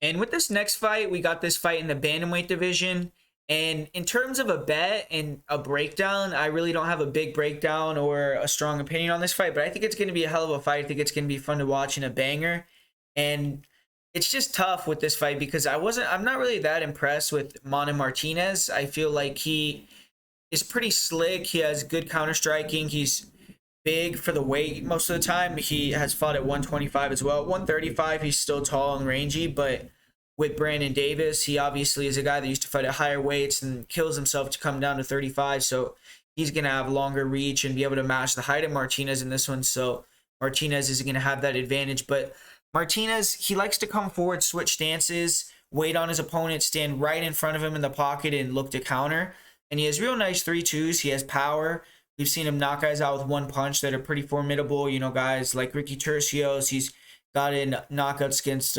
And with this next fight, we got this fight in the bantamweight division. And in terms of a bet and a breakdown, I really don't have a big breakdown or a strong opinion on this fight, but I think it's going to be a hell of a fight. I think it's going to be fun to watch and a banger. And it's just tough with this fight because I'm not really that impressed with Mana Martinez. I feel like he is pretty slick. He has good counter striking. He's big for the weight most of the time. He has fought at 125 as well. 135, he's still tall and rangy, but with Brandon Davis, he obviously is a guy that used to fight at higher weights and kills himself to come down to 35. So he's going to have longer reach and be able to match the height of Martinez in this one. So Martinez is going to have that advantage. But Martinez, he likes to come forward, switch stances, wait on his opponent, stand right in front of him in the pocket and look to counter. And he has real nice 3-2s. He has power. We've seen him knock guys out with one punch that are pretty formidable. You know, guys like Ricky Tercios. He's got in knockouts against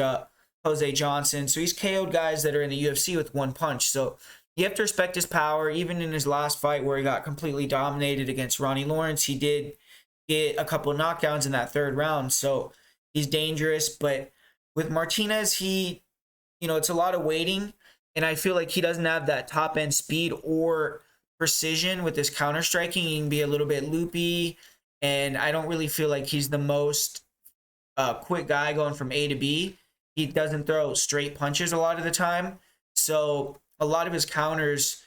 Jose Johnson. So he's KO'd guys that are in the UFC with one punch. So you have to respect his power. Even in his last fight where he got completely dominated against Ronnie Lawrence, he did get a couple of knockdowns in that third round. So he's dangerous. But with Martinez, it's a lot of waiting. And I feel like he doesn't have that top end speed or precision with his counter striking. He can be a little bit loopy. And I don't really feel like he's the most quick guy going from A to B. He doesn't throw straight punches a lot of the time. So a lot of his counters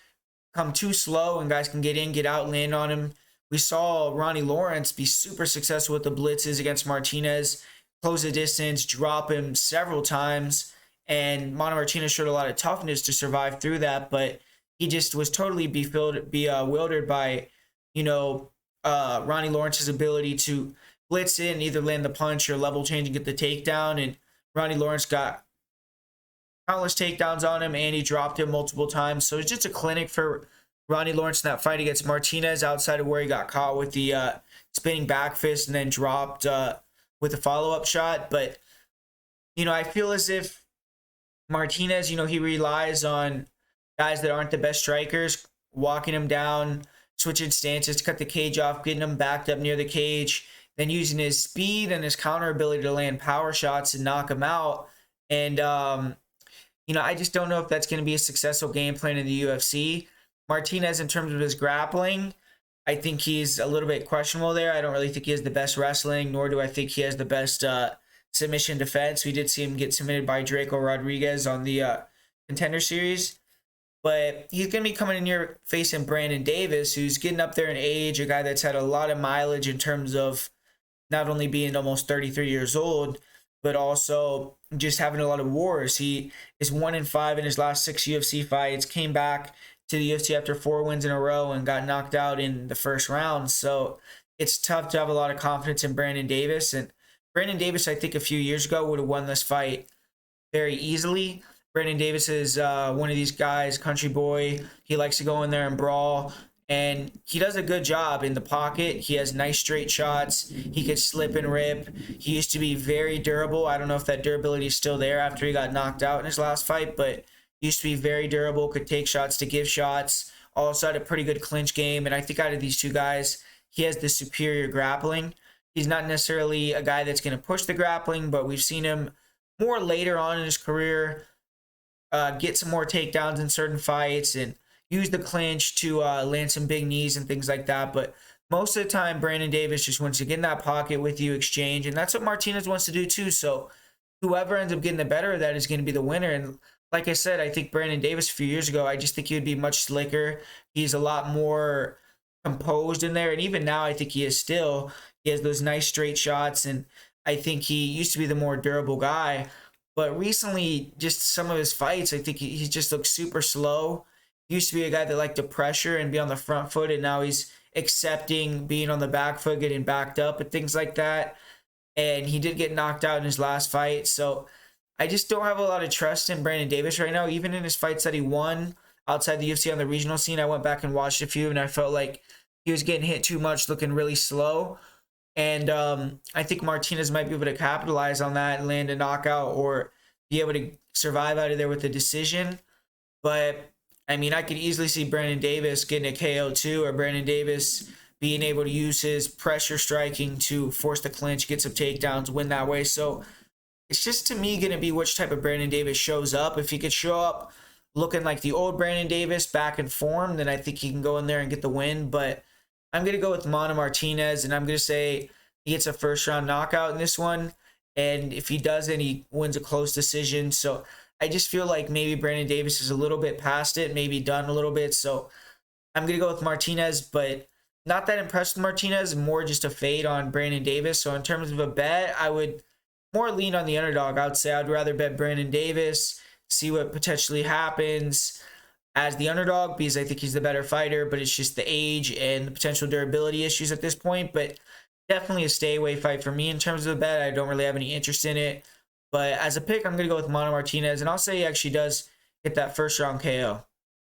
come too slow and guys can get in, get out, land on him. We saw Ronnie Lawrence be super successful with the blitzes against Martinez, close the distance, drop him several times. And Mana Martinez showed a lot of toughness to survive through that, but he just was totally bewildered by, Ronnie Lawrence's ability to blitz in, either land the punch or level change and get the takedown. And Ronnie Lawrence got countless takedowns on him, and he dropped him multiple times. So it's just a clinic for Ronnie Lawrence in that fight against Martinez, outside of where he got caught with the spinning back fist and then dropped with a follow-up shot. But, I feel as if Martinez, he relies on guys that aren't the best strikers, walking him down, switching stances to cut the cage off, getting him backed up near the cage, then using his speed and his counter ability to land power shots and knock him out. And, I just don't know if that's going to be a successful game plan in the UFC. Martinez, in terms of his grappling, I think he's a little bit questionable there. I don't really think he has the best wrestling, nor do I think he has the best submission defense. We did see him get submitted by Draco Rodriguez on the Contender Series. But he's going to be coming in here facing Brandon Davis, who's getting up there in age, a guy that's had a lot of mileage in terms of not only being almost 33 years old, but also just having a lot of wars. He is 1-5 in his last 6 UFC fights, came back to the UFC after 4 wins in a row and got knocked out in the first round. So it's tough to have a lot of confidence in Brandon Davis. And Brandon Davis, I think a few years ago, would have won this fight very easily. Brandon Davis is one of these guys, country boy. He likes to go in there and brawl, and he does a good job in the pocket. He has nice straight shots. He could slip and rip. He used to be very durable. I don't know if that durability is still there after he got knocked out in his last fight, but he used to be very durable, could take shots to give shots. Also had a pretty good clinch game, and I think out of these two guys, he has the superior grappling. He's not necessarily a guy that's going to push the grappling, but we've seen him more later on in his career get some more takedowns in certain fights and use the clinch to land some big knees and things like that. But most of the time, Brandon Davis just wants to get in that pocket with you, exchange, and that's what Martinez wants to do too. So whoever ends up getting the better of that is going to be the winner. And like I said, I think Brandon Davis a few years ago, I just think he would be much slicker. He's a lot more composed in there, and even now I think he is still. He has those nice straight shots, and I think he used to be the more durable guy. But recently, just some of his fights, I think he just looks super slow. He used to be a guy that liked to pressure and be on the front foot, and now he's accepting being on the back foot, getting backed up and things like that. And he did get knocked out in his last fight. So I just don't have a lot of trust in Brandon Davis right now. Even in his fights that he won outside the UFC on the regional scene, I went back and watched a few, and I felt like he was getting hit too much, looking really slow. And I think Martinez might be able to capitalize on that and land a knockout or be able to survive out of there with a decision. But, I mean, I could easily see Brandon Davis getting a KO too, or Brandon Davis being able to use his pressure striking to force the clinch, get some takedowns, win that way. So It's just to me gonna be which type of Brandon Davis shows up. If he could show up looking like the old Brandon Davis back in form, then I think he can go in there and get the win. But I'm gonna go with Mana Martinez, and I'm gonna say he gets a first round knockout in this one. And if he doesn't, he wins a close decision. So I just feel like maybe Brandon Davis is a little bit past it, maybe done a little bit. So I'm gonna go with Martinez, but not that impressed with Martinez. More just a fade on Brandon Davis. So in terms of a bet, I would more lean on the underdog. I would say I'd rather bet Brandon Davis, see what potentially happens as the underdog because I think he's the better fighter, but it's just the age and the potential durability issues at this point. But definitely a stay away fight for me in terms of the bet. I don't really have any interest in it. But as a pick, I'm going to go with Mana Martinez, and I'll say he actually does get that first round KO.